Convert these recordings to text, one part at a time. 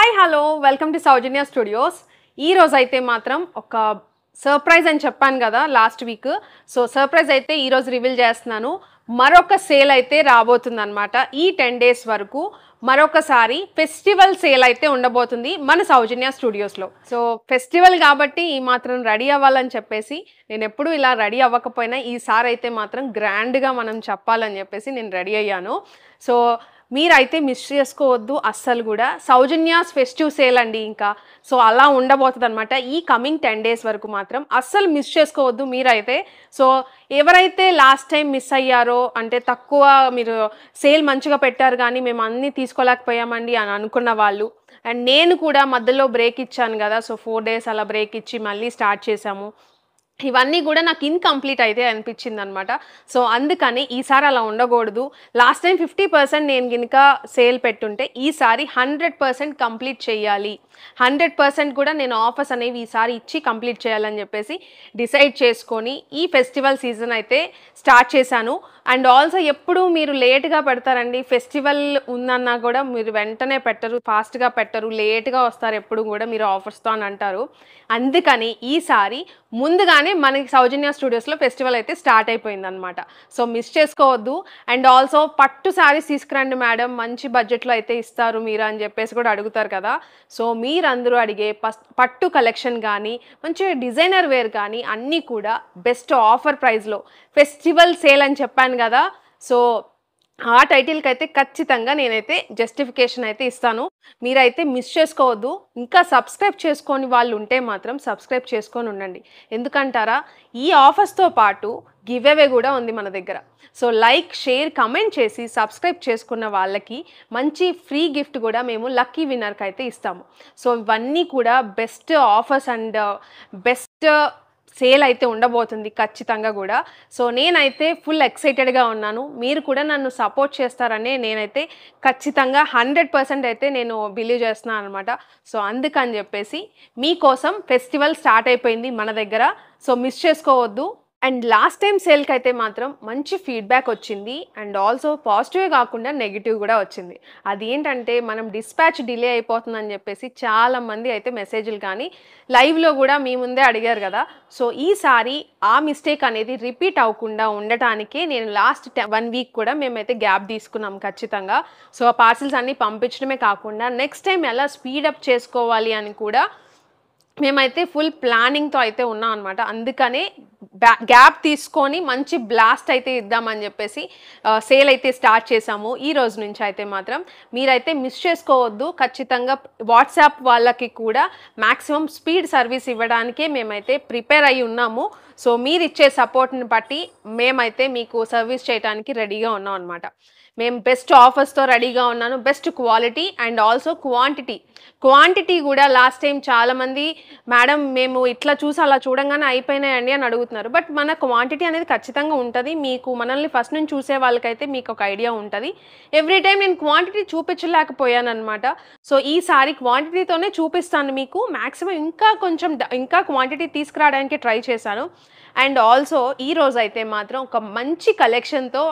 Hi hello welcome to Soujanya studios. ఈ రోజు అయితే మాత్రం ఒక సర్ప్రైజ్ అని చెప్పాను కదా లాస్ట్ వీక్. సో సర్ప్రైజ్ అయితే ఈ రోజు రివీల్ చేస్తున్నాను. మరొక సేల్ అయితే రాబోతుందన్నమాట. ఈ 10 డేస్ వరకు మరొకసారి ఫెస్టివల్ సేల్ అయితే ఉండబోతుంది మన సౌజన్య స్టూడియోస్లో. సో ఫెస్టివల్ కాబట్టి ఈ మాత్రం రెడీ అవ్వాలని చెప్పేసి నేను ఎప్పుడు ఇలా రెడీ అవ్వకపోయినా ఈసారి అయితే మాత్రం గ్రాండ్గా మనం చెప్పాలని చెప్పేసి నేను రెడీ అయ్యాను. సో మీరైతే మిస్ చేసుకోవద్దు అస్సలు కూడా. సౌజన్యాస్ ఫెస్టివ్ సేల్ అండి ఇంకా. సో అలా ఉండబోతుంది అనమాట ఈ కమింగ్ 10 డేస్ వరకు. మాత్రం అస్సలు మిస్ చేసుకోవద్దు మీరైతే. సో ఎవరైతే లాస్ట్ టైం మిస్ అయ్యారో, అంటే తక్కువ మీరు సేల్ మంచిగా పెట్టారు కానీ మేము అన్నీ తీసుకోలేకపోయామండి అని అనుకున్న వాళ్ళు, అండ్ నేను కూడా మధ్యలో బ్రేక్ ఇచ్చాను కదా, సో 4 డేస్ అలా బ్రేక్ ఇచ్చి మళ్ళీ స్టార్ట్ చేశాము. ఇవన్నీ కూడా నాకు ఇన్కంప్లీట్ అయితే అనిపించింది అనమాట. సో అందుకని ఈసారి అలా ఉండకూడదు. లాస్ట్ టైం 50% నేను కనుక సేల్ పెట్టుంటే ఈసారి 100% కంప్లీట్ చేయాలి. 100% కూడా నేను ఆఫర్స్ అనేవి ఈసారి ఇచ్చి కంప్లీట్ చేయాలని చెప్పేసి డిసైడ్ చేసుకొని ఈ ఫెస్టివల్ సీజన్ అయితే స్టార్ట్ చేశాను. అండ్ ఆల్సో ఎప్పుడు మీరు లేట్గా పెడతారండి. ఫెస్టివల్ ఉందన్నా కూడా మీరు వెంటనే పెట్టరు, ఫాస్ట్గా పెట్టరు, లేట్గా వస్తారు ఎప్పుడు కూడా మీరు ఆఫర్స్తో అని అంటారు. అందుకని ఈసారి ముందుగానే మనకి సౌజన్య స్టూడియోస్లో ఫెస్టివల్ అయితే స్టార్ట్ అయిపోయింది అనమాట. సో మిస్ చేసుకోవద్దు. అండ్ ఆల్సో పట్టు శారీస్ తీసుకురండి మేడం, మంచి బడ్జెట్లో అయితే ఇస్తారు మీరు అని చెప్పేసి కూడా అడుగుతారు కదా. సో మీరందరూ అడిగే పట్టు కలెక్షన్ కానీ, మంచి డిజైనర్ వేర్ కానీ అన్నీ కూడా బెస్ట్ ఆఫర్ ప్రైస్లో ఫెస్టివల్ సేల్ అని చెప్పాను కదా. సో ఆ టైటిల్కి అయితే ఖచ్చితంగా నేనైతే జస్టిఫికేషన్ అయితే ఇస్తాను. మీరైతే మిస్ చేసుకోవద్దు. ఇంకా సబ్స్క్రైబ్ చేసుకొని వాళ్ళు ఉంటే మాత్రం సబ్స్క్రైబ్ చేసుకొని ఉండండి. ఎందుకంటారా, ఈ ఆఫర్స్తో పాటు గివ్ అవే కూడా ఉంది మన దగ్గర. సో లైక్, షేర్, కమెంట్ చేసి సబ్స్క్రైబ్ చేసుకున్న వాళ్ళకి మంచి ఫ్రీ గిఫ్ట్ కూడా మేము లక్కీ విన్నర్కి అయితే ఇస్తాము. సో ఇవన్నీ కూడా best offers and best sale అయితే ఉండబోతుంది ఖచ్చితంగా కూడా. సో నేనైతే ఫుల్ ఎక్సైటెడ్గా ఉన్నాను. మీరు కూడా నన్ను సపోర్ట్ చేస్తారని నేనైతే ఖచ్చితంగా 100% అయితే నేను బిలీవ్ చేస్తున్నాను అనమాట. సో అందుకని చెప్పేసి మీకోసం ఫెస్టివల్ స్టార్ట్ అయిపోయింది మన దగ్గర. సో మిస్ చేసుకోవద్దు. అండ్ లాస్ట్ టైం సేల్కి అయితే మాత్రం మంచి ఫీడ్బ్యాక్ వచ్చింది. అండ్ ఆల్సో పాజిటివే కాకుండా నెగిటివ్ కూడా వచ్చింది. అది ఏంటంటే మనం డిస్పాచ్ డిలే అయిపోతుందని చెప్పేసి చాలామంది అయితే మెసేజ్లు కానీ లైవ్లో కూడా మీ ముందే అడిగారు కదా. సో ఈసారి ఆ మిస్టేక్ అనేది రిపీట్ అవ్వకుండా ఉండటానికే నేను లాస్ట్ 1 వీక్ కూడా మేమైతే గ్యాప్ తీసుకున్నాం ఖచ్చితంగా. సో ఆ పార్సిల్స్ అన్నీ పంపించడమే కాకుండా నెక్స్ట్ టైం ఎలా స్పీడప్ చేసుకోవాలి అని కూడా మేమైతే ఫుల్ ప్లానింగ్తో అయితే ఉన్నాం అనమాట. అందుకనే గ్యాప్ తీసుకొని మంచి బ్లాస్ట్ అయితే ఇద్దామని చెప్పేసి సేల్ అయితే స్టార్ట్ చేసాము ఈ రోజు నుంచి. అయితే మాత్రం మీరైతే మిస్ చేసుకోవద్దు. ఖచ్చితంగా వాట్సాప్ వాళ్ళకి కూడా మ్యాక్సిమం స్పీడ్ సర్వీస్ ఇవ్వడానికే మేమైతే ప్రిపేర్ అయి ఉన్నాము. సో మీరు ఇచ్చే సపోర్ట్ని బట్టి మేమైతే మీకు సర్వీస్ చేయడానికి రెడీగా ఉన్నాం అనమాట. మేము బెస్ట్ ఆఫర్స్తో రెడీగా ఉన్నాను. Best quality and also quantity కూడా లాస్ట్ టైం చాలామంది మేడం మేము ఇట్లా చూసి అలా చూడంగానే అయిపోయినాయండి అని అడుగుతున్నారు. బట్ మన క్వాంటిటీ అనేది ఖచ్చితంగా ఉంటుంది. మీకు మనల్ని ఫస్ట్ నుంచి చూసే వాళ్ళకైతే మీకు ఒక ఐడియా ఉంటుంది. ఎవ్రీ టైం నేను క్వాంటిటీ చూపించలేకపోయాను అనమాట. సో ఈసారి క్వాంటిటీతోనే చూపిస్తాను మీకు. మ్యాక్సిమం ఇంకా క్వాంటిటీ తీసుకురావడానికి ట్రై చేశాను. అండ్ ఆల్సో ఈరోజు అయితే మాత్రం ఒక మంచి కలెక్షన్తో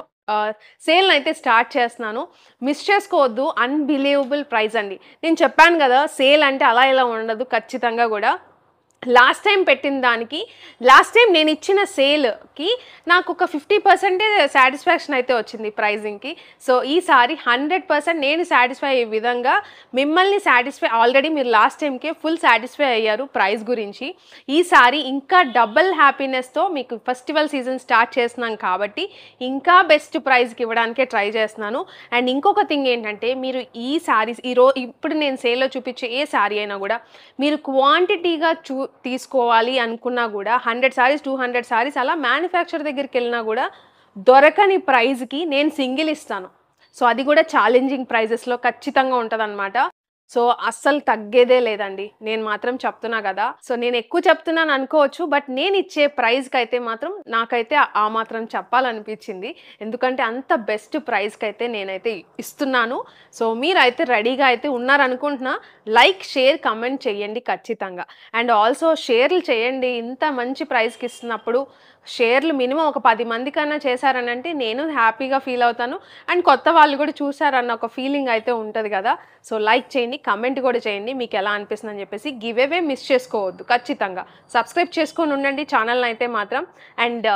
సేల్ని అయితే స్టార్ట్ చేస్తున్నాను. మిస్ చేసుకోవద్దు. అన్బిలీవబుల్ ప్రైస్ అండి. నేను చెప్పాను కదా సేల్ అంటే అలా ఇలా ఉండదు ఖచ్చితంగా కూడా. లాస్ట్ టైం పెట్టిన దానికి, లాస్ట్ టైం నేను ఇచ్చిన సేల్కి నాకు ఒక 50% సాటిస్ఫాక్షన్ అయితే వచ్చింది ప్రైజింగ్కి. సో ఈసారి 100% నేను సాటిస్ఫై అయ్యే విధంగా మిమ్మల్ని ఆల్రెడీ మీరు లాస్ట్ టైంకే ఫుల్ సాటిస్ఫై అయ్యారు ప్రైస్ గురించి. ఈసారి ఇంకా డబుల్ హ్యాపీనెస్తో మీకు ఫెస్టివల్ సీజన్ స్టార్ట్ చేస్తున్నాం కాబట్టి ఇంకా బెస్ట్ ప్రైస్కి ఇవ్వడానికే ట్రై చేస్తున్నాను. అండ్ ఇంకొక థింగ్ ఏంటంటే, మీరు ఈ శారీస్ ఇప్పుడు నేను సేల్లో చూపించే ఏ శారీ అయినా కూడా మీరు క్వాంటిటీగా తీసుకోవాలి అనుకున్నా కూడా 100 శారీస్ 200 శారీస్ అలా మ్యానుఫ్యాక్చర్ దగ్గరికి వెళ్ళినా కూడా దొరకని ప్రైజ్కి నేను సింగిల్ ఇస్తాను. సో అది కూడా ఛాలెంజింగ్ ప్రైజెస్లో ఖచ్చితంగా ఉంటుంది అనమాట. సో అస్సలు తగ్గేదే లేదండి. నేను మాత్రం చెప్తున్నా కదా. సో నేను ఎక్కువ చెప్తున్నాను అనుకోవచ్చు, బట్ నేను ఇచ్చే ప్రైజ్కి అయితే మాత్రం నాకైతే ఆ మాత్రం చెప్పాలనిపించింది. ఎందుకంటే అంత బెస్ట్ ప్రైజ్కి అయితే నేనైతే ఇస్తున్నాను. సో మీరైతే రెడీగా అయితే ఉన్నారనుకుంటున్నా. లైక్, షేర్, కమెంట్ చేయండి ఖచ్చితంగా. అండ్ ఆల్సో షేర్లు చేయండి. ఇంత మంచి ప్రైజ్కి ఇస్తున్నప్పుడు షేర్లు మినిమం ఒక 10 మంది కన్నా చేశారనంటే నేను హ్యాపీగా ఫీల్ అవుతాను. అండ్ కొత్త వాళ్ళు కూడా చూసారన్న ఒక ఫీలింగ్ అయితే ఉంటది కదా! సో లైక్ చేయండి, కమెంట్ కూడా చేయండి మీకు ఎలా అనిపిస్తుందని చెప్పేసి. గివ్ అవే మిస్ చేసుకోవద్దు ఖచ్చితంగా. సబ్స్క్రైబ్ చేసుకొని ఉండండి ఛానల్‌ని అయితే మాత్రం. అండ్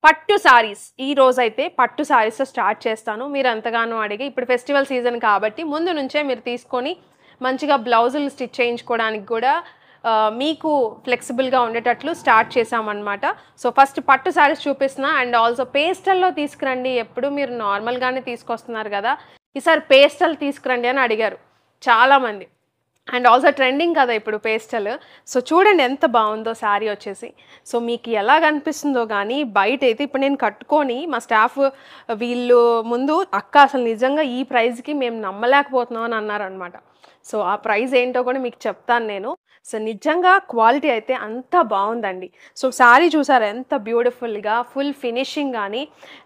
పట్టు సారీస్ ఈ రోజైతే పట్టు సారీస్‌తో స్టార్ట్ చేస్తాను. మీరు ఎంతగానో అడిగి ఇప్పుడు ఫెస్టివల్ సీజన్ కాబట్టి ముందు నుంచే మీరు తీసుకొని మంచిగా బ్లౌజులు స్టిచ్ చేయించుకోవడానికి కూడా మీకు ఫ్లెక్సిబుల్గా ఉండేటట్లు స్టార్ట్ చేసామన్నమాట. సో ఫస్ట్ పట్టు సారీస్ చూపిస్తున్నా. అండ్ ఆల్సో పేస్టల్లో తీసుకురండి, ఎప్పుడు మీరు నార్మల్గానే తీసుకొస్తున్నారు కదా, ఈసారి పేస్టల్ తీసుకురండి అని అడిగారు చాలామంది. అండ్ ఆల్సో ట్రెండింగ్ కదా ఇప్పుడు పేస్టల్. సో చూడండి ఎంత బాగుందో శారీ వచ్చేసి. సో మీకు ఎలా కనిపిస్తుందో కానీ బయట అయితే ఇప్పుడు నేను కట్టుకొని మా స్టాఫ్ వీళ్ళు ముందు అక్క అసలు నిజంగా ఈ ప్రైస్కి మేము నమ్మలేకపోతున్నాం అని అన్నారనమాట. సో ఆ ప్రైస్ ఏంటో కూడా మీకు చెప్తాను నేను. సో నిజంగా క్వాలిటీ అయితే అంత బాగుందండి. సో శారీ చూసారా ఎంత బ్యూటిఫుల్గా ఫుల్ ఫినిషింగ్ కానీ.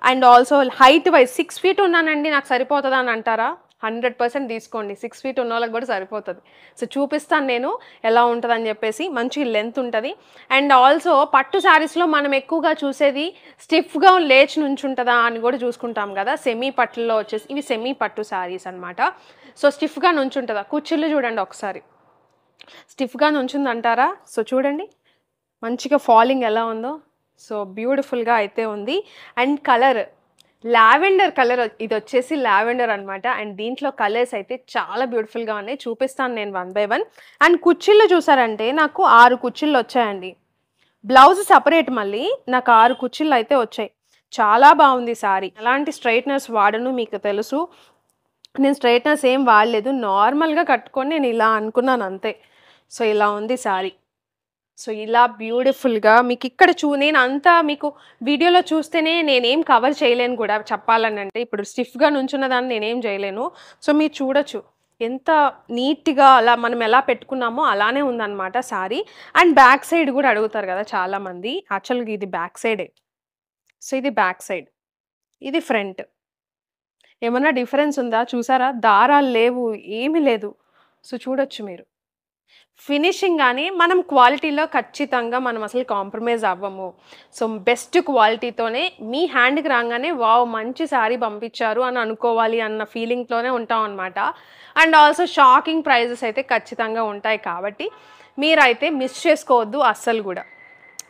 And also height wise 6 feet ఉన్నానండి నాకు సరిపోతుందా అని అంటారా, 100% తీసుకోండి. 6 feet ఉన్న వాళ్ళకి కూడా సరిపోతుంది. సో చూపిస్తాను నేను ఎలా ఉంటుందని చెప్పేసి. మంచి లెంత్ ఉంటుంది. అండ్ ఆల్సో పట్టు శారీస్లో మనం ఎక్కువగా చూసేది స్టిఫ్గా లేచి నుంచుంటుందా అని కూడా చూసుకుంటాం కదా. సెమీ పట్టులో వచ్చేసి ఇవి సెమీ పట్టు శారీస్ అనమాట. సో స్టిఫ్గా నుంచుంటుందా, కుర్చీలు చూడండి ఒకసారి స్టిఫ్గా నుంచుందంటారా. సో చూడండి మంచిగా ఫాలింగ్ ఎలా ఉందో. సో బ్యూటిఫుల్గా అయితే ఉంది. అండ్ కలర్ లావెండర్ కలర్, ఇది వచ్చేసి లావెండర్ అనమాట. అండ్ దీంట్లో కలర్స్ అయితే చాలా బ్యూటిఫుల్గా ఉన్నాయి, చూపిస్తాను నేను 1 by 1. అండ్ కుర్చీలు చూసారంటే నాకు 6 కుర్చీలు వచ్చాయండి. బ్లౌజ్ సపరేట్ మళ్ళీ నాకు 6 కుర్చీలు అయితే వచ్చాయి. చాలా బాగుంది శారీ. ఎలాంటి స్ట్రైట్నర్స్ వాడను మీకు తెలుసు, నేను స్ట్రైట్నర్స్ ఏం వాడలేదు, నార్మల్గా కట్టుకొని నేను ఇలా అనుకున్నాను అంతే. సో ఇలా ఉంది శారీ. సో ఇలా బ్యూటిఫుల్గా మీకు ఇక్కడ నేను అంతా మీకు వీడియోలో చూస్తేనే నేనేం కవర్ చేయలేను కూడా చెప్పాలని అంటే. ఇప్పుడు స్టిఫ్గా నుంచున్న దాన్ని నేనేం చేయలేను. సో మీరు చూడొచ్చు ఎంత నీట్గా అలా మనం ఎలా పెట్టుకున్నామో అలానే ఉందన్నమాట శారీ. అండ్ బ్యాక్ సైడ్ కూడా అడుగుతారు కదా చాలామంది, యాక్చువల్గా ఇది బ్యాక్ సైడే. సో ఇది బ్యాక్ సైడ్, ఇది ఫ్రంట్. ఏమన్నా డిఫరెన్స్ ఉందా చూసారా, దారాలు లేవు ఏమీ లేదు. సో చూడొచ్చు మీరు ఫినిషింగ్ కానీ మనం క్వాలిటీలో ఖచ్చితంగా మనం అసలు కాంప్రమైజ్ అవ్వము. సో బెస్ట్ క్వాలిటీతోనే మీ హ్యాండ్కి రాగానే వావ్ మంచి శారీ పంపించారు అని అనుకోవాలి అన్న ఫీలింగ్తోనే ఉంటాం అనమాట. అండ్ ఆల్సో షాకింగ్ ప్రైజెస్ అయితే ఖచ్చితంగా ఉంటాయి కాబట్టి మీరైతే మిస్ చేసుకోవద్దు అస్సలు కూడా.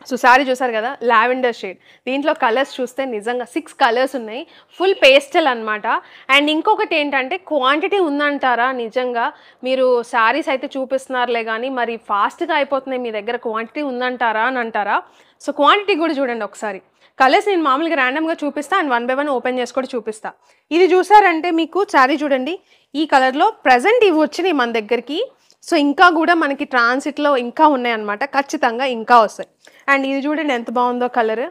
సో శారీ చూసారు కదా లావెండర్ షేడ్, దీంట్లో కలర్స్ చూస్తే నిజంగా 6 కలర్స్ ఉన్నాయి, ఫుల్ పేస్టల్ అనమాట. అండ్ ఇంకొకటి ఏంటంటే క్వాంటిటీ ఉందంటారా, నిజంగా మీరు శారీస్ అయితే చూపిస్తున్నారులే కానీ మరి ఫాస్ట్గా అయిపోతున్నాయి మీ దగ్గర, క్వాంటిటీ ఉందంటారా అని అంటారా. సో క్వాంటిటీ కూడా చూడండి ఒకసారి. కలర్స్ నేను మామూలుగా ర్యాండమ్గా చూపిస్తా అండ్ 1 by 1 ఓపెన్ చేసి కూడా చూపిస్తా. ఇది చూసారంటే మీకు శారీ చూడండి ఈ కలర్లో ప్రజెంట్ ఇవి వచ్చినాయి మన దగ్గరికి. సో ఇంకా కూడా మనకి ట్రాన్సిట్లో ఇంకా ఉన్నాయన్నమాట, ఖచ్చితంగా ఇంకా వస్తాయి. అండ్ ఇది చూడండి ఎంత బాగుందో కలర్,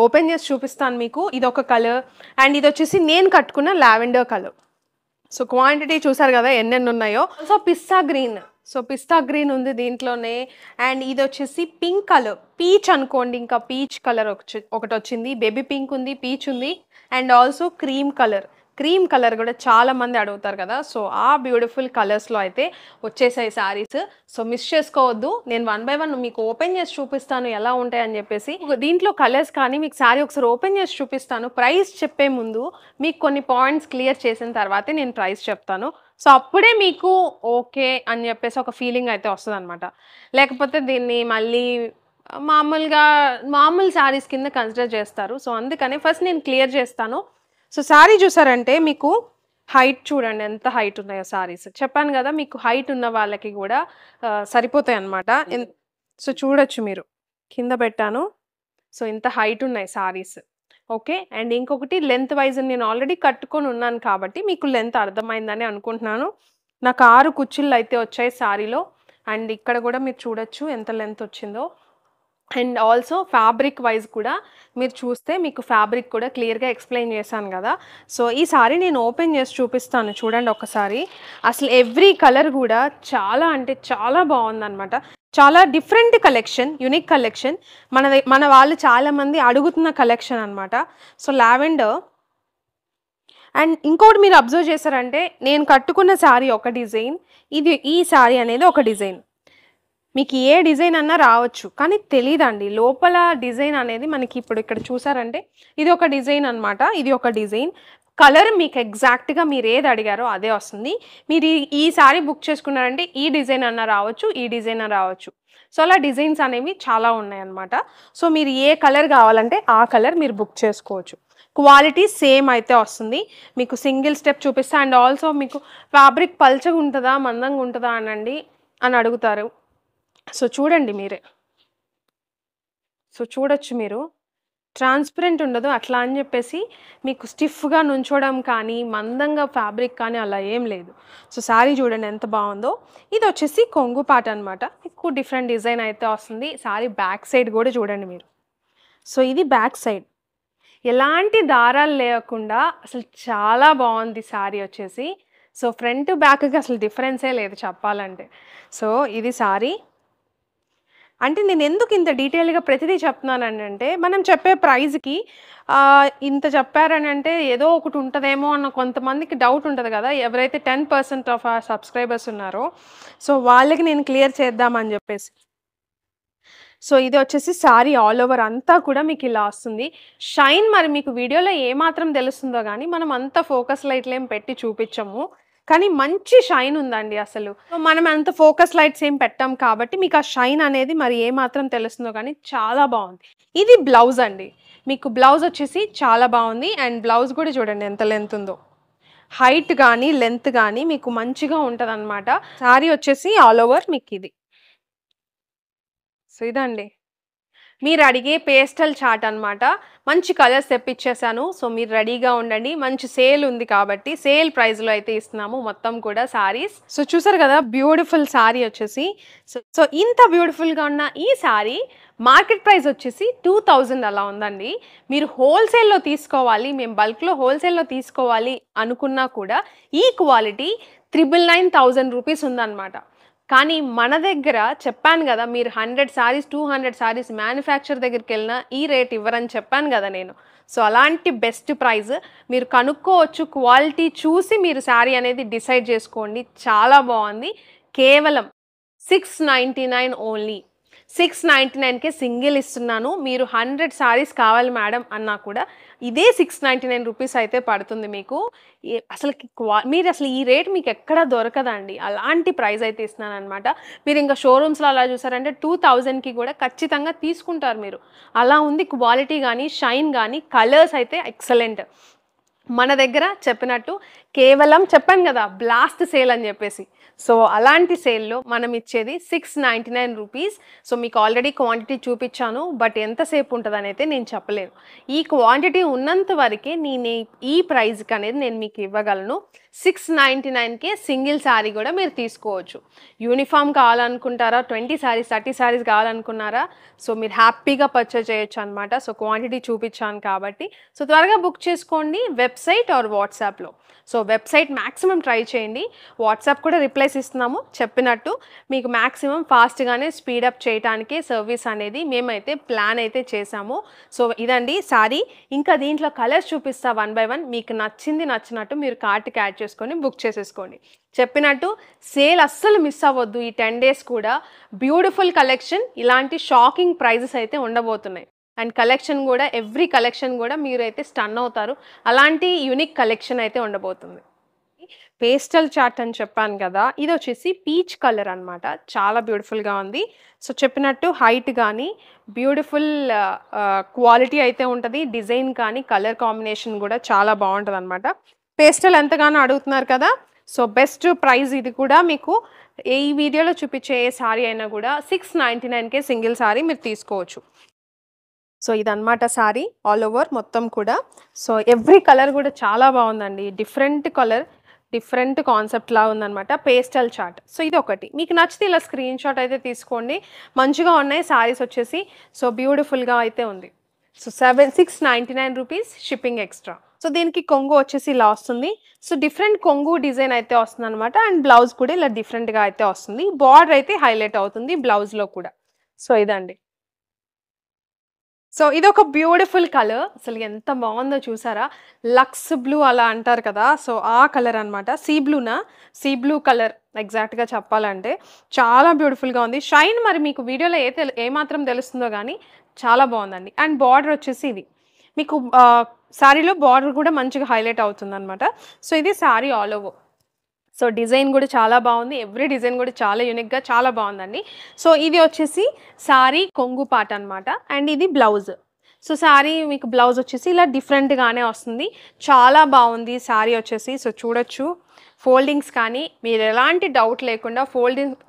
ఓపెన్ చేసి చూపిస్తాను మీకు. ఇది ఒక కలర్ అండ్ ఇది వచ్చేసి నేను కట్టుకున్న లావెండర్ కలర్. సో క్వాంటిటీ చూసారు కదా ఎన్నెన్ని ఉన్నాయో. సో పిస్తా గ్రీన్, సో పిస్తా గ్రీన్ ఉంది దీంట్లోనే. అండ్ ఇది వచ్చేసి పింక్ కలర్, పీచ్ అనుకోండి, ఇంకా పీచ్ కలర్ ఒకటి వచ్చింది, బేబీ పింక్ ఉంది, పీచ్ ఉంది. And also cream colour, cream colour కూడా చాలా మంది అడుగుతారు కదా. సో ఆ బ్యూటిఫుల్ కలర్స్లో అయితే వచ్చేసాయి శారీస్. సో మిస్ చేసుకోవద్దు. నేను 1 by 1 మీకు ఓపెన్ చేసి చూపిస్తాను ఎలా ఉంటాయని చెప్పేసి. దీంట్లో కలర్స్ కానీ మీకు శారీ ఒకసారి ఓపెన్ చేసి చూపిస్తాను. ప్రైస్ చెప్పే ముందు మీకు కొన్ని పాయింట్స్ క్లియర్ చేసిన తర్వాతే నేను ప్రైస్ చెప్తాను. సో అప్పుడే మీకు ఓకే అని చెప్పేసి ఒక ఫీలింగ్ అయితే వస్తుంది అనమాట. లేకపోతే దీన్ని మళ్ళీ మామూలు శారీస్ కింద కన్సిడర్ చేస్తారు. సో అందుకనే ఫస్ట్ నేను క్లియర్ చేస్తాను. సో శారీ చూసారంటే మీకు హైట్ చూడండి ఎంత హైట్ ఉన్నాయో శారీస్. చెప్పాను కదా మీకు హైట్ ఉన్న వాళ్ళకి కూడా సరిపోతాయి అన్నమాట. సో చూడొచ్చు మీరు కింద పెట్టాను. సో ఇంత హైట్ ఉన్నాయి శారీస్. ఓకే. అండ్ ఇంకొకటి లెంత్ వైజ్ నేను ఆల్రెడీ కట్టుకొని ఉన్నాను కాబట్టి మీకు లెంత్ అర్థమైందని అనుకుంటున్నాను. నాకు 6 కుర్చీలు అయితే వచ్చాయి శారీలో. అండ్ ఇక్కడ కూడా మీరు చూడొచ్చు ఎంత లెంత్ వచ్చిందో. అండ్ ఆల్సో ఫ్యాబ్రిక్ వైజ్ కూడా మీరు చూస్తే మీకు ఫ్యాబ్రిక్ కూడా క్లియర్గా ఎక్స్ప్లెయిన్ చేశాను కదా. సో ఈ సారీ నేను ఓపెన్ చేసి చూపిస్తాను చూడండి ఒకసారి. అసలు ఎవ్రీ కలర్ కూడా చాలా అంటే చాలా బాగుందన్నమాట. చాలా డిఫరెంట్ కలెక్షన్, యూనిక్ కలెక్షన్. మన వాళ్ళు చాలామంది అడుగుతున్న కలెక్షన్ అనమాట. So lavender. అండ్ ఇంకోటి మీరు అబ్జర్వ్ చేశారంటే నేను కట్టుకున్న శారీ ఒక డిజైన్, ఈ శారీ అనేది ఒక డిజైన్. మీకు ఏ డిజైన్ అన్నా రావచ్చు. కానీ తెలీదండి. లోపల డిజైన్ అనేది మనకి ఇప్పుడు ఇక్కడ చూసారంటే ఇది ఒక డిజైన్ అన్నమాట. ఇది ఒక డిజైన్. కలర్ మీకు ఎగ్జాక్ట్‌గా మీరేది అడిగారో అదే వస్తుంది. మీరు ఈ సారీ బుక్ చేసుకున్నారంటే ఈ డిజైన్ అన్నా రావచ్చు, ఈ డిజైన్ అన్నా రావచ్చు. సో, అలా డిజైన్స్ అనేవి చాలా ఉన్నాయన్నమాట. సో, మీరు ఏ కలర్ కావాలంటే ఆ కలర్ మీరు బుక్ చేసుకోవచ్చు. క్వాలిటీ సేమ్ అయితే వస్తుంది. మీకు సింగిల్ స్టెప్ చూపిస్తా అండ్ ఆల్సో మీకు ఫ్యాబ్రిక్ పల్చగా ఉంటదా? మందంగా ఉంటదా? అని అడుగుతారు. సో, చూడండి మీరే. సో, చూడొచ్చు మీరు. ట్రాన్స్‌పరెంట్ ఉండదు. అట్లా అని జెప్పేసి మీకు స్టిఫ్‌గా నుంచోవడం కానీ, మందంగా ఫ్యాబ్రిక్ కానీ అలా ఏం లేదు. సో, శారీ చూడండి ఎంత బావుందో. ఇదొచ్చేసి కొంగు పార్ట్ అనమాట. మీకు డిఫరెంట్ డిజైన్ అయితే వస్తుంది. శారీ బ్యాక్ సైడ్ గూడా చూడండి మీరు. సో, ఇది బ్యాక్ సైడ్. ఎలాంటి దారాలు లేకుండా అసలు చాలా బావుంది శారీ వచ్చేసి. సో, ఫ్రంట్, బ్యాక్‌కి అసలు డిఫరెన్సే లేదు చెప్పాలంటే. సో, ఇది శారీ. అంటే నేనెందుకు ఇంత డీటెయిల్‌గా ప్రతిదీ చెప్తున్నాననంటే, మనం చెప్పే ప్రైజ్‌కి ఇంత చెప్పారనంటే ఏదో ఒకటి ఉంటదేమో అన్న కొంతమందికి డౌట్ ఉంటది గదా! ఎవరైతే 10% ఆఫ్ our సబ్స్క్రైబర్స్ ఉన్నారో, సో, వాళ్ళకి నేను క్లియర్ చేద్దామని జెప్పేసి. సో, ఇదొచ్చేసి శారీ ఆల్ ఓవర్ అంతా కూడా మీకిలా వస్తుంది. షైన్ మరి మీకు వీడియోలో ఏమాత్రం తెలుస్తుందో గానీ, మనం అంత ఫోకస్ లైట్‌లేం పెట్టి చూపిచ్చము. కానీ మంచి షైన్ ఉందండి అసలు. సో, మనం అంత ఫోకస్ లైట్స్ ఏం పెట్టం కాబట్టి మీకు ఆ షైన్ అనేది మరి ఏమాత్రం తెలుస్తుందో గానీ చాలా బావుంది. ఇది బ్లౌజ్ అండి. మీకు బ్లౌజ్ వచ్చేసి చాలా బావుంది. అండ్ బ్లౌజ్ గూడా చూడండి ఎంత లెంత్ ఉందో. హైట్ గానీ, లెంత్ గానీ మీకు మంచిగా ఉంటదనమాట. శారీ వచ్చేసి ఆల్ ఓవర్ మీకిది. సో, ఇదండి. మీరడిగే పేస్టల్ చార్ట్ అనమాట. మంచి కలర్స్ తెప్పిచ్చేసాను. సో, మీరు రెడీగా ఉండండి. మంచి సేల్ ఉంది కాబట్టి, సేల్ ప్రైస్‌లో అయితే ఇస్తున్నాము మొత్తం కూడా శారీస్. సో, చూసారు గదా! బ్యూటిఫుల్ శారీ వచ్చేసి. సో, ఇంత బ్యూటిఫుల్‌గా ఉన్న ఈ శారీ మార్కెట్ ప్రైస్ వచ్చేసి 2000 అలా ఉందండి. మీరు హోల్‌సేల్‌లో తీసుకోవాలి, మేము బల్క్‌లో హోల్‌సేల్‌లో తీసుకోవాలి అనుకున్నా కూడా ఈ క్వాలిటీ 999,000 రూపీస్ ఉందనమాట. కానీ మన దగ్గర చెప్పాను గదా! మీరు 100 సారీస్, 200 సారీస్ మ్యానుఫ్యాక్చర్ దగ్గరికెళ్ళినా ఈ రేట్ ఇవ్వరని చెప్పాను గదా నేను. సో, అలాంటి బెస్ట్ ప్రైస్ మీరు కనుక్కోవచ్చు. క్వాలిటీ చూసి మీరు శారీ అనేది డిసైడ్ చేసుకోండి. చాలా బావుంది. కేవలం 699 ఓన్లీ. 699కే సింగిల్ ఇస్తున్నాను. మీరు 100 సారీస్ కావాలి మేడం అన్నా కూడా ఇదే 699 రూపీస్ అయితే పడుతుంది మీకు. అసలకి మీరసలు ఈ రేట్ మీకెక్కడ దొరకదండి. అలాంటి ప్రైస్ అయితే ఇస్తున్నాననమాట. మీరింకా షోరూమ్స్‌లో అలా చూసారంటే 2000కి కూడా ఖచ్చితంగా తీసుకుంటారు మీరు. అలా ఉంది క్వాలిటీ గానీ, షైన్ గానీ, కలర్స్ అయితే ఎక్సలెంట్. మన దగ్గర చెప్పినట్టు కేవలం చెప్పాను గదా! బ్లాస్ట్ సేల్ అని జెప్పేసి. సో, అలాంటి సేల్‌లో మనం ఇచ్చేది 699 రూపీస్. సో, మీకు ఆల్రెడీ క్వాంటిటీ చూపిచ్చాను. బట్ ఎంతసేపు ఉంటదనైతే నేను చెప్పలేను. ఈ క్వాంటిటీ ఉన్నంత వరకే ఈ ప్రైస్‌కనేది నేను మీకు ఇవ్వగలను. 699కే సింగిల్ శారీ గూడా మీరు తీసుకోవచ్చు. యూనిఫార్మ్ కావాలనుకుంటారా? 20 సారీస్, 30 సారీస్ కావాలనుకున్నారా? సో, మీరు హ్యాపీగా పర్చేజ్ చేయొచ్చనమాట. సో, క్వాంటిటీ చూపిచ్చాను కాబట్టి. సో, త్వరగా బుక్ చేసుకోండి వెబ్‌సైట్ ఆర్ వాట్సాప్‌లో. సో, వెబ్‌సైట్ మాక్సిమం ట్రై చేయండి. వాట్సాప్ కూడా రిప్లైస్ ఇస్తున్నాము. చెప్పినట్టు మీకు మాక్సిమం ఫాస్ట్‌గానే స్పీడప్ చేయటానికే సర్వీస్ అనేది మేమైతే ప్లాన్ అయితే చేశాము. సో, ఇదండి శారీ. ఇంకా దీంట్లో కలర్స్ చూపిస్తా వన్ బై వన్. మీకు నచ్చింది నచ్చినట్టు మీరు కార్ట్‌కి యాడ్ చేసుకొని బుక్ చేసేసుకోండి. చెప్పినట్టు సేల్ అస్సలు మిస్ అవ్వద్దు. ఈ 10 డేస్ కూడా బ్యూటిఫుల్ కలెక్షన్, ఇలాంటి షాకింగ్ ప్రైజెస్ అయితే ఉండబోతున్నాయి. అండ్ కలెక్షన్ గూడా ఎవ్రీ కలెక్షన్ గూడా మీరైతే స్టన్ అవుతారు. అలాంటి యూనిక్ కలెక్షన్ అయితే ఉండబోతుంది. పేస్టల్ చార్ట్ అని చెప్పాను గదా! ఇదొచ్చేసి పీచ్ కలర్ అనమాట. చాలా బ్యూటిఫుల్‌గా ఉంది. సో, చెప్పినట్టు హైట్ గానీ, బ్యూటిఫుల్ క్వాలిటీ అయితే ఉంటది. డిజైన్ కానీ, కలర్ కాంబినేషన్ గూడా చాలా బావుంటదనమాట. పేస్టల్ ఎంతగానో అడుగుతున్నారు కదా! సో, బెస్ట్ ప్రైస్ ఇది కూడా మీకు ఈ వీడియోలో చూపిచ్చే ఏ సారీ అయినా గూడా 699కే సింగిల్ సారీ మీరు తీసుకోవచ్చు. సో, ఇదనమాట శారీ ఆల్ ఓవర్ మొత్తం కూడా. సో, ఎవ్రీ కలర్ గూడా చాలా బావుందండి. డిఫరెంట్ కలర్, డిఫరెంట్ కాన్సెప్ట్‌లా ఉందనమాట. Pastel chart. సో, ఇదొకటి. మీకు నచ్చితే ఇలా స్క్రీన్ షాట్ అయితే తీసుకోండి. మంచిగా ఉన్నాయి శారీస్ వచ్చేసి. సో, బ్యూటిఫుల్‌గా అయితే ఉంది. So, 699 rupees shipping extra. So, దీనికి కొంగు వచ్చేసి ఇలా వస్తుంది. సో, డిఫరెంట్ కొంగు డిజైన్ అయితే వస్తుందనమాట. అండ్ బ్లౌజ్ కూడా ఇలా డిఫరెంట్‌గా అయితే వస్తుంది. బార్డర్ అయితే హైలైట్ అవుతుంది బ్లౌజ్‌లో కూడా. సో, ఇదండి. సో ఇదొక బ్యూటిఫుల్ కలర్. అసలు ఎంత బావుందో చూసారా? లక్స్ బ్లూ అలా అంటారు కదా! సో ఆ కలర్ అనమాట. సీ బ్లూనా? సీ బ్లూ కలర్ ఎగ్జాక్ట్‌గా చెప్పాలంటే. చాలా బ్యూటిఫుల్‌గా ఉంది. షైన్ మరి మీకు వీడియోలో ఏమాత్రం తెలుస్తుందో గానీ చాలా బావుందండి. అండ్ బార్డర్ వచ్చేసి ఇది. మీకు శారీలో బార్డర్ కూడా మంచిగా హైలైట్ అవుతుందనమాట. సో ఇది sari all over. So design గూడా చాలా బావుంది. ఎవ్రీ డిజైన్ గూడా చాలా యూనిక్‌గా చాలా బావుందండి. సో ఇది వచ్చేసి సారీ కొంగు పార్ట్ అనమాట. అండ్ ఇది బ్లౌజ్. సో సారీ మీకు బ్లౌజ్ వచ్చేసి ఇలా డిఫరెంట్‌గానే వస్తుంది. చాలా బావుంది సారీ వచ్చేసి. సో చూడొచ్చు. ఫోల్డింగ్స్ కానీ మీరెలాంటి డౌట్ లేకుండా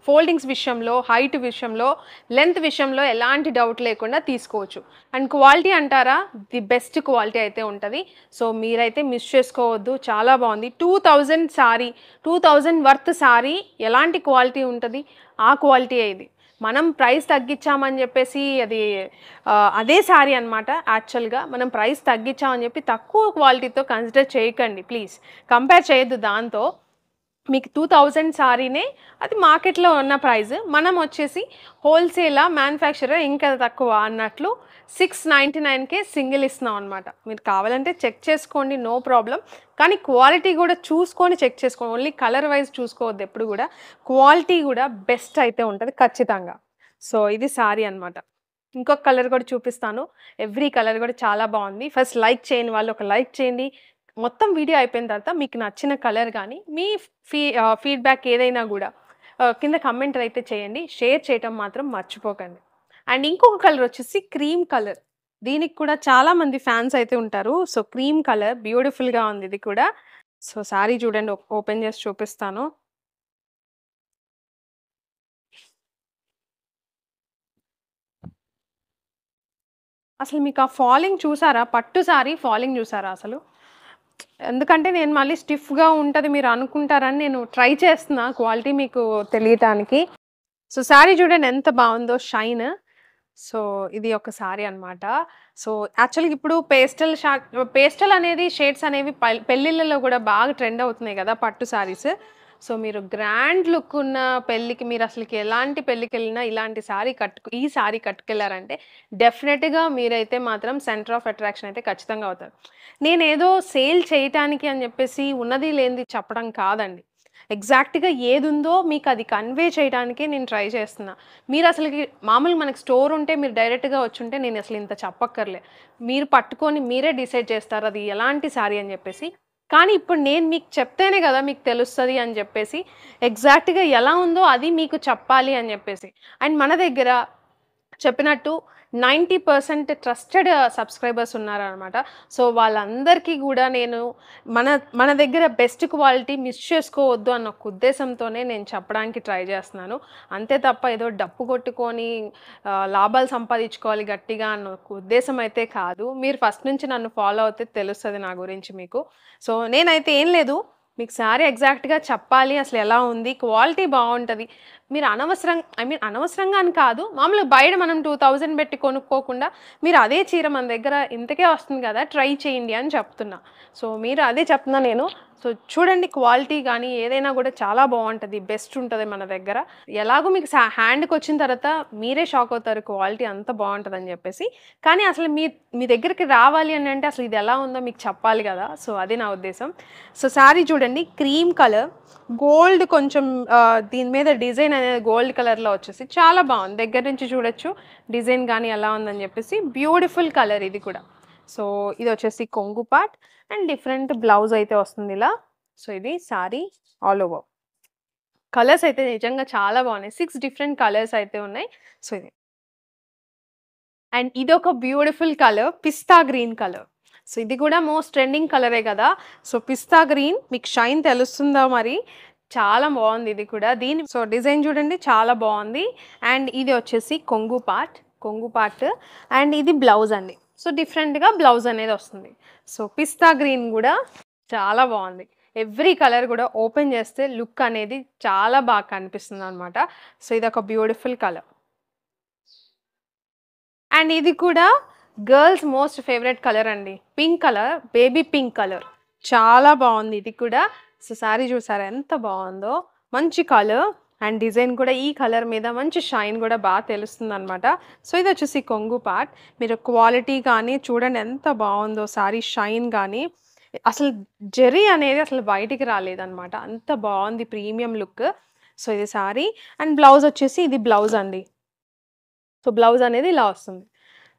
ఫోల్డింగ్స్ విషయంలో, హైట్ విషయంలో, లెంత్ విషయంలో ఎలాంటి డౌట్ లేకుండా తీసుకోవచ్చు. అండ్ క్వాలిటీ అంటారా? ది బెస్ట్ క్వాలిటీ అయితే ఉంటది. సో మీరైతే మిస్ చేసుకోవద్దు. చాలా బావుంది. 2000 సారీ, 2000 వర్త్ సారీ ఎలాంటి క్వాలిటీ ఉంటది? ఆ క్వాలిటీయే ఇది. మనం ప్రైస్ తగ్గించామని చెప్పేసి అది అదే సారీ అనమాట యాక్చువల్‌గా. మనం ప్రైస్ తగ్గించామని చెప్పి తక్కువ క్వాలిటీతో కన్సిడర్ చేయకండి ప్లీజ్. కంపేర్ చేయొద్దు దాంతో. మీకు 2000 సారీనే అది మార్కెట్‌లో ఉన్న ప్రైస్. మనం వచ్చేసి హోల్‌సేలా, మ్యానుఫ్యాక్చరర్ ఇంకా తక్కువ అన్నట్లు 699కే సింగిల్ ఇస్తున్నాం అనమాట. మీరు కావాలంటే చెక్ చేసుకోండి నో ప్రాబ్లమ్. కానీ క్వాలిటీ కూడా చూసుకొని చెక్ చేసుకోండి. ఓన్లీ కలర్ వైస్ చూసుకోవద్దు ఎప్పుడు కూడా. క్వాలిటీ కూడా బెస్ట్ అయితే ఉంటది ఖచ్చితంగా. సో ఇది సారీ అనమాట. ఇంకొక కలర్ కూడా చూపిస్తాను. ఎవ్రీ కలర్ కూడా చాలా బావుంది. ఫస్ట్ లైక్ చేయని వాళ్ళు ఒక లైక్ చేయండి. మొత్తం వీడియో అయిపోయిన తర్వాత మీకు నచ్చిన కలర్ గానీ, మీ ఫీడ్‌బ్యాక్ ఏదైనా గూడా కింద కామెంట్ అయితే చేయండి. షేర్ చేయటం మాత్రం మర్చిపోకండి. అండ్ ఇంకొక కలర్ వచ్చేసి క్రీమ్ కలర్. దీనికి కూడా చాలా మంది ఫ్యాన్స్ అయితే ఉంటారు. సో, క్రీమ్ కలర్ బ్యూటిఫుల్‌గా ఉంది ఇది కూడా. సో, సారీ చూడండి ఓపెన్ చేసి చూపిస్తాను. అసలు మీకు ఆ ఫాలింగ్ చూసారా? పట్టు సారీ ఫాలింగ్ చూసారా అసలు? ఎందుకంటే నేను మళ్ళీ స్టిఫ్‌గా ఉంటది మీరు అనుకుంటారని నేను ట్రై చేస్తున్నా క్వాలిటీ మీకు తెలియటానికి. సో, సారీ చూడండి ఎంత బావుందో షైన్. సో, ఇది ఒక సారీ అనమాట. సో, యాక్చువల్‌గా ఇప్పుడు పేస్టల్ అనేది షేడ్స్ అనేవి పెళ్ళిళ్ళలో గూడా బాగా ట్రెండ్ అవుతున్నాయి గదా! పట్టు సారీస్. సో, మీరు గ్రాండ్ లుక్ ఉన్న పెళ్ళికి మీరు అసలకి ఎలాంటి పెళ్ళికెళ్ళినా ఇలాంటి ఈ సారీ కట్టుకెళ్లారంటే డెఫినెట్‌గా మీరైతే మాత్రం సెంటర్ ఆఫ్ అట్రాక్షన్ అయితే ఖచ్చితంగా అవుతారు. నేనేదో సేల్ చేయటానికి అని జెప్పేసి ఉన్నది లేనిది చెప్పడం కాదండి. ఎగ్జాక్ట్‌గా ఏదుందో మీకది కన్వే చేయడానికే నేను ట్రై చేస్తున్నా. మీరసలకి మామూలుగా మనకి స్టోర్ ఉంటే మీరు డైరెక్ట్‌గా వచ్చుంటే నేనసలు ఇంత చెప్పక్కర్లే. మీరు పట్టుకొని మీరే డిసైడ్ చేస్తారు అది ఎలాంటి సారీ అని జెప్పేసి. కానీ ఇప్పుడు నేను మీకు చెప్తేనే గదా మీకు తెలుస్తది అని జెప్పేసి, ఎగ్జాక్ట్‌గా ఎలా ఉందో అది మీకు చెప్పాలి అని జెప్పేసి. అండ్ మన దగ్గర చెప్పినట్టు 90% ట్రస్టెడ్ సబ్స్క్రైబర్స్ ఉన్నారనమాట. సో, వాళ్ళందరికీ గూడా నేను మన మన దగ్గర బెస్ట్ క్వాలిటీ మిస్ చేసుకోవద్దు అన్న ఒక ఉద్దేశంతోనే నేను చెప్పడానికి ట్రై చేస్తున్నాను. అంతే తప్ప ఏదో డప్పు కొట్టుకొని లాభాలు సంపాదించుకోవాలి గట్టిగా అన్న ఒక ఉద్దేశం అయితే కాదు. మీరు ఫస్ట్ నుంచి నన్ను ఫాలో అవుతే తెలుస్తది నా గురించి మీకు. సో, నేనైతే ఏం లేదు మీకు సారీ ఎగ్జాక్ట్‌గా చెప్పాలి అసలు ఎలా ఉంది, క్వాలిటీ బావుంటది. మీరు అనవసరంగా అని కాదు. మామూలుగా బయట మనం 2000 పెట్టి కొనుక్కోకుండా, మీరు అదే చీర మన దగ్గర ఇంతకే వస్తుంది గదా! ట్రై చేయండి అని చెప్తున్నా. సో, మీరు అదే చెప్తున్నా నేను. సో, చూడండి క్వాలిటీ గానీ, ఏదైనా గూడా చాలా బావుంటది. బెస్ట్ ఉంటది మన దగ్గర. ఎలాగో మీకు హ్యాండ్‌కొచ్చిన తర్వాత మీరే షాక్ అవుతారు క్వాలిటీ అంత బావుంటదని జెప్పేసి. కానీ అసలు మీ మీ దగ్గరికి రావాలి అని అంటే అసలు ఇది ఎలా ఉందో మీకు చెప్పాలి గదా! సో, అది నా ఉద్దేశం. సో, శారీ చూడండి క్రీమ్ కలర్. గోల్డ్ కొంచెం దీని మీద డిజైన్ అనేది గోల్డ్ కలర్‌లో వచ్చేసి చాలా బావుంది. దగ్గర నుంచి చూడొచ్చు డిజైన్ గానీ ఎలా ఉందని జెప్పేసి. బ్యూటిఫుల్ కలర్ ఇది కూడా. సో, ఇదొచ్చేసి కొంగు పార్ట్ అండ్ డిఫరెంట్ బ్లౌజ్ అయితే వస్తుంది ఇలా. సో, ఇది సారీ ఆల్ ఓవర్. కలర్స్ అయితే నిజంగా చాలా బావున్నాయి. 6 డిఫరెంట్ కలర్స్ అయితే ఉన్నాయి. సో, ఇది. అండ్ ఇదొక బ్యూటిఫుల్ కలర్ పిస్తా గ్రీన్ కలర్. సో, ఇది కూడా మోస్ట్ ట్రెండింగ్ కలరే గదా! సో, పిస్తా గ్రీన్ మీకు షైన్ తెలుస్తుందా మరి? చాలా బావుంది ఇది కూడా. సో, డిజైన్ చూడండి చాలా బావుంది. అండ్ ఇది వచ్చేసి కొంగు పార్ట్ అండ్ ఇది బ్లౌజ్ అండి. సో, డిఫరెంట్‌గా బ్లౌజ్ అనేది వస్తుంది. సో, పిస్తా గ్రీన్ గూడా చాలా బావుంది. ఎవ్రీ కలర్ గూడా ఓపెన్ చేస్తే లుక్ అనేది చాలా బాగా కనిపిస్తుందనమాట. సో, ఇదొక బ్యూటిఫుల్ కలర్. అండ్ ఇది కూడా గర్ల్స్ మోస్ట్ ఫేవరెట్ కలర్ అండి. Pink colour, baby pink colour. చాలా బావుంది ఇది కూడా. సో, సారీ చూసారా ఎంత బావుందో. మంచి కలర్ అండ్ డిజైన్ కూడా ఈ కలర్ మీద మంచి షైన్ కూడా బాగా తెలుస్తుందనమాట. సో ఇది వచ్చేసి కొంగు పార్ట్. మీరు క్వాలిటీ కానీ చూడండి ఎంత బావుందో సారీ షైన్ గానీ, అసలు జరీ అనేది అసలు బయటికి రాలేదనమాట. అంత బావుంది ప్రీమియం లుక్. సో ఇది సారీ అండ్ బ్లౌజ్ వచ్చేసి ఇది బ్లౌజ్ అండి. సో బ్లౌజ్ అనేది ఇలా వస్తుంది.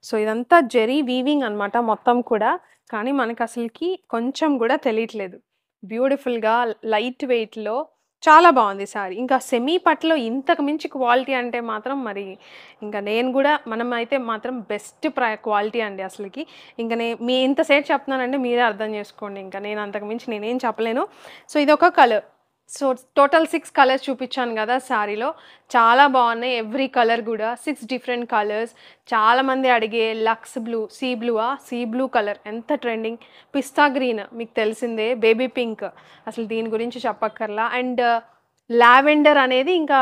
సో ఇదంతా జరీ వీవింగ్ అనమాట మొత్తం కూడా. కానీ మనకసలకి కొంచెం గూడా తెలియట్లేదు. బ్యూటిఫుల్‌గా లైట్ వెయిట్‌లో చాలా బావుంది సారీ. ఇంకా సెమీ పట్టులో ఇంతకు మించి క్వాలిటీ అంటే మాత్రం మరి ఇంక నేను గూడా మనమైతే మాత్రం బెస్ట్ క్వాలిటీ అండి అసలకి. ఇంక మీ ఇంతసేపు చెప్తున్నానంటే మీరే అర్థం చేసుకోండి ఇంక. నేను అంతకు మించి నేనేం చెప్పలేను. సో ఇదొక కలర్. సో టోటల్ 6 కలర్స్ చూపించాను గదా సారీలో. చాలా బావున్నాయి. ఎవ్రీ కలర్ గూడా 6 డిఫరెంట్ కలర్స్. చాలామంది అడిగే లక్స్ బ్లూ, సీ బ్లూవా? సీ బ్లూ కలర్ ఎంత ట్రెండింగ్. పిస్తా గ్రీన్ మీకు తెలిసిందే. బేబీ పింక్ అసలు దీని గురించి చెప్పక్కర్లా. అండ్ లావెండర్ అనేది ఇంకా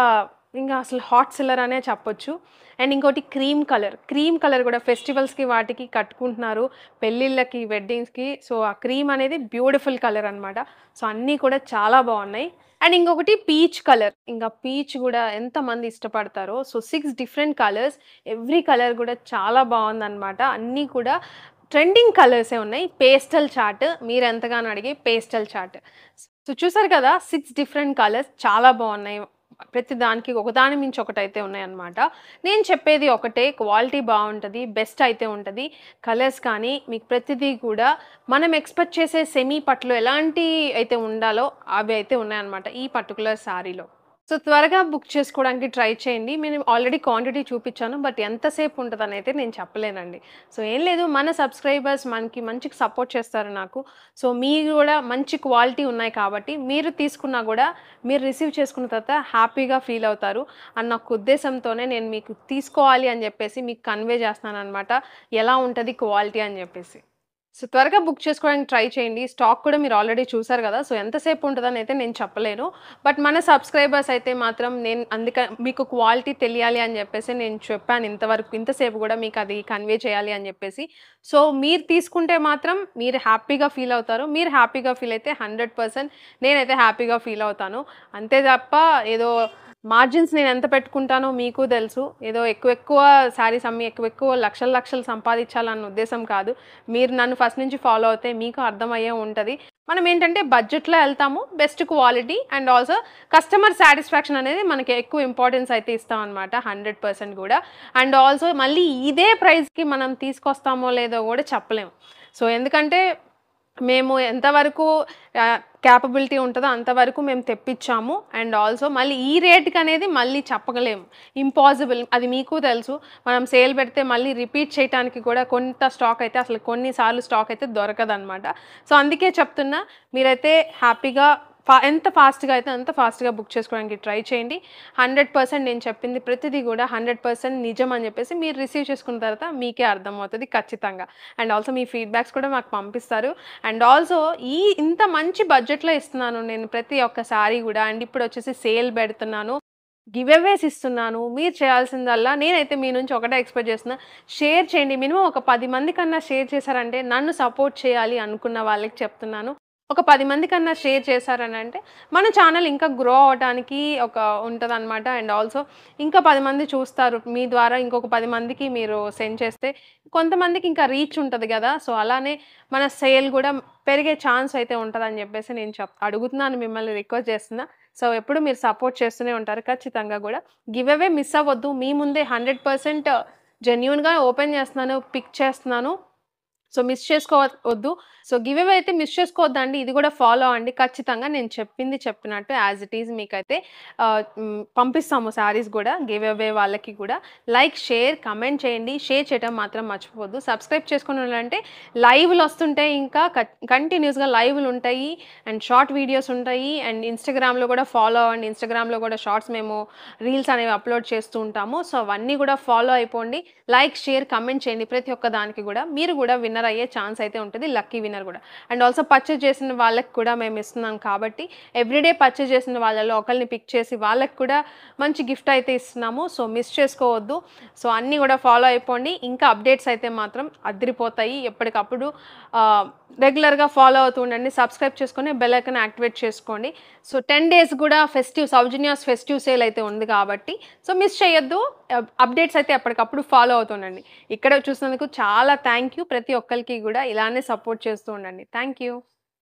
అసలు హాట్ సెల్లర్ అనే చెప్పొచ్చు. అండ్ ఇంకోటి క్రీమ్ కలర్. క్రీమ్ కలర్ గూడా ఫెస్టివల్స్‌కి వాటికి కట్టుకుంటున్నారు. పెళ్ళిళ్ళకి, వెడ్డింగ్స్‌కి. సో ఆ క్రీమ్ అనేది బ్యూటిఫుల్ కలర్ అనమాట. సో అన్నీ కూడా చాలా బావున్నాయి. అండ్ ఇంకొకటి పీచ్ కలర్. ఇంకా పీచ్ గూడా ఎంతమంది ఇష్టపడతారో. So 6 different colours. Every colour గూడా చాలా బావుందనమాట. అన్నీ కూడా ట్రెండింగ్ కలర్సే ఉన్నాయి. పేస్టల్ చార్ట్ మీరెంతగానో అడిగే పేస్టల్ చార్ట్. సో చూసారు కదా 6 డిఫరెంట్ కలర్స్ చాలా బావున్నాయి. ప్రతి దానికి ఒకదాని మించి ఒకటైతే ఉన్నాయన్నమాట. నేను చెప్పేది ఒకటే క్వాలిటీ బావుంటది. బెస్ట్ అయితే ఉంటది. కలర్స్ కానీ మీకు ప్రతిదీ కూడా మనం ఎక్స్‌పెక్ట్ చేసే సెమీ పట్టులో ఎలాంటి అయితే ఉండాలో అవి అయితే ఉన్నాయన్నమాట ఈ పర్టిక్యులర్ సారీలో. సో త్వరగా బుక్ చేసుకోవడానికి ట్రై చేయండి. నేను ఆల్రెడీ క్వాంటిటీ చూపిచ్చాను. బట్ ఎంతసేపు ఉంటదనైతే నేను చెప్పలేనండి. సో ఏం లేదు మన సబ్స్క్రైబర్స్ మనకి మంచిగా సపోర్ట్ చేస్తారు నాకు. సో మీరు గూడా మంచి క్వాలిటీ ఉన్నాయి కాబట్టి మీరు తీసుకున్నా గూడా మీరు రిసీవ్ చేసుకున్న తర్వాత హ్యాపీగా ఫీల్ అవుతారు అన్న ఒక ఉద్దేశంతోనే నేను మీకు తీసుకోవాలి అని జెప్పేసి మీకు కన్వే చేస్తున్నాననమాట. ఎలా ఉంటది క్వాలిటీ అని జెప్పేసి. సో త్వరగా బుక్ చేసుకోవడానికి ట్రై చేయండి. స్టాక్ కూడా మీరు ఆల్రెడీ చూసారు గదా! సో ఎంతసేపు ఉంటదనైతే నేను చెప్పలేను. బట్ మన సబ్స్క్రైబర్స్ అయితే మాత్రం నేను మీకు క్వాలిటీ తెలియాలి అని జెప్పేసి నేను చెప్పాను ఇంతవరకు. ఇంతసేపు గూడా మీకది కన్వే చేయాలి అని జెప్పేసి. సో మీరు తీసుకుంటే మాత్రం మీరు హ్యాపీగా ఫీల్ అవుతారు. మీరు హ్యాపీగా ఫీల్ అయితే 100% నేనైతే హ్యాపీగా ఫీల్ అవుతాను. అంతే తప్ప ఏదో మార్జిన్స్ నేనెంత పెట్టుకుంటానో మీకు తెలుసు. ఏదో ఎక్కువ శారీస్ అమ్మి ఎక్కువ లక్షలు సంపాదించాలన్న ఉద్దేశ్యం కాదు. మీరు నన్ను ఫస్ట్ నుంచి ఫాలో అవుతే మీకు అర్థమయ్యే ఉంటది. మనమేంటంటే బడ్జెట్‌లో ఎళ్తాము. Best quality and also customer satisfaction అనేది మనకి ఎక్కువ ఇంపార్టెన్స్ అయితే ఇస్తామనమాట 100% గూడా. అండ్ ఆల్సో మళ్ళీ ఇదే ప్రైస్‌కి మనం తీసుకొస్తామో లేదో గూడా చెప్పలేము. సో ఎందుకంటే మేము ఎంతవరకు క్యాపబిలిటీ ఉంటదో అంతవరకు మేము తెప్పిచ్చాము. అండ్ ఆల్సో మళ్ళీ ఈ రేట్‌కనేది మళ్ళీ చెప్పగలేము. ఇంపాసిబుల్. అది మీకు తెలుసు. మనం సేల్ పెడితే మళ్ళీ రిపీట్ చేయటానికి కూడా కొంత స్టాక్ అయితే అసలు కొన్ని సార్లు స్టాక్ అయితే దొరకదనమాట. సో అందుకే చెప్తున్నా మీరైతే హ్యాపీగా ఎంత ఫాస్ట్‌గా అయితే అంత ఫాస్ట్‌గా బుక్ చేసుకోవడానికి ట్రై చేయండి. 100% నేను చెప్పింది ప్రతిదీ కూడా 100% నిజం అని చెప్పేసి మీరు రిసీవ్ చేసుకున్న తర్వాత మీకే అర్థమవుతది ఖచ్చితంగా. అండ్ ఆల్సో మీ ఫీడ్‌బ్యాక్స్ కూడా మాకు పంపిస్తారు. అండ్ ఆల్సో ఇంత మంచి బడ్జెట్‌లో ఇస్తున్నాను నేను ప్రతి ఒక్క సారీ గూడా. అండ్ ఇప్పుడొచ్చేసి సేల్ పెడుతున్నాను. గివ్ అవేస్ ఇస్తున్నాను. మీరు చేయాల్సిందల్లా నేనైతే మీ నుంచి ఒకటే ఎక్స్‌పెక్ట్ చేస్తున్నా. షేర్ చేయండి. మినిమమ్ ఒక 10 మంది కన్నా షేర్ చేశారంటే నన్ను సపోర్ట్ చేయాలి అనుకున్న వాళ్ళకి చెప్తున్నాను. ఒక 10 మంది కన్నా షేర్ చేశారనంటే మన ఛానల్ ఇంకా గ్రో అవ్వటానికి ఉంటదనమాట. అండ్ ఆల్సో ఇంకా 10 మంది చూస్తారు. మీ ద్వారా ఇంకొక 10 మందికి మీరు సెండ్ చేస్తే కొంతమందికి ఇంకా రీచ్ ఉంటది గదా! సో అలానే మన సేల్ గూడా పెరిగే ఛాన్స్ అయితే ఉంటదని జెప్పేసి నేను అడుగుతున్నాను మిమ్మల్ని రిక్వెస్ట్ చేస్తున్నా. సో ఎప్పుడు మీరు సపోర్ట్ చేస్తూనే ఉంటారు ఖచ్చితంగా గూడా. గివ్ అవే మిస్ అవ్వద్దు. మీ ముందే 100% జెన్యూన్‌గా ఓపెన్ చేస్తున్నాను. పిక్ చేస్తున్నాను. సో మిస్ చేసుకోవద్దు. సో గివ్ అవే అయితే మిస్ చేసుకోవద్దండి. ఇది గూడా ఫాలో అవ్వండి. ఖచ్చితంగా నేను చెప్పింది చెప్పినట్టు యాజ్ ఇట్ ఈజ్ మీకైతే పంపిస్తాము సారీస్ గూడా గివ్ అవే వాళ్ళకి గూడా. లైక్, షేర్, కమెంట్ చేయండి. షేర్ చేయడం మాత్రం మర్చిపోవద్దు. సబ్స్క్రైబ్ చేసుకున్నారంటే లైవ్‌లు వస్తుంటాయి. ఇంకా కంటిన్యూస్‌గా లైవ్‌లు ఉంటాయి. అండ్ షార్ట్ వీడియోస్ ఉంటాయి. అండ్ ఇన్‌స్టాగ్రామ్‌లో గూడా ఫాలో అవ్వండి. ఇన్‌స్టాగ్రామ్‌లో గూడా షార్ట్స్ మేము రీల్స్ అనేవి అప్‌లోడ్ చేస్తూ ఉంటాము. సో అవన్నీ గూడా ఫాలో అయిపోండి. లైక్, షేర్, కమెంట్ చేయండి ప్రతి ఒక్క దానికి గూడా. మీరు గూడా విన్నర్ అయ్యే ఛాన్స్ అయితే ఉంటది. లక్కీ విన్నర్ గూడా. అండ్ ఆల్సో పర్చేజ్ చేసిన వాళ్ళకి కూడా మేము ఇస్తున్నాం కాబట్టి ఎవ్రీడే పర్చేజ్ చేసిన వాళ్ళలో ఒకళ్ళని పిక్ చేసి వాళ్ళకి కూడా మంచి గిఫ్ట్ అయితే ఇస్తున్నాము. సో మిస్ చేసుకోవద్దు. సో అన్నీ గూడా ఫాలో అయిపోండి. ఇంకా అప్డేట్స్ అయితే మాత్రం అదిరిపోతాయి. ఎప్పటికప్పుడు రెగ్యులర్‌గా ఫాలో అవుతూ ఉండండి. సబ్స్క్రైబ్ చేసుకొని బెల్ ఐకాన్ యాక్టివేట్ చేసుకోండి. సో 10 డేస్ గూడా సౌజన్యాస్ ఫెస్టివ్ సేల్ అయితే ఉంది కాబట్టి సో మిస్ చేయొద్దు. అప్డేట్స్ అయితే ఎప్పటికప్పుడు ఫాలో అవుతూ ఉండండి. ఇక్కడ చూసినందుకు చాలా థాంక్ యూ. ప్రతి ఒక్కళ్ళకి గూడా ఇలానే సపోర్ట్ చేస్తూ ఉండండి. Thank you.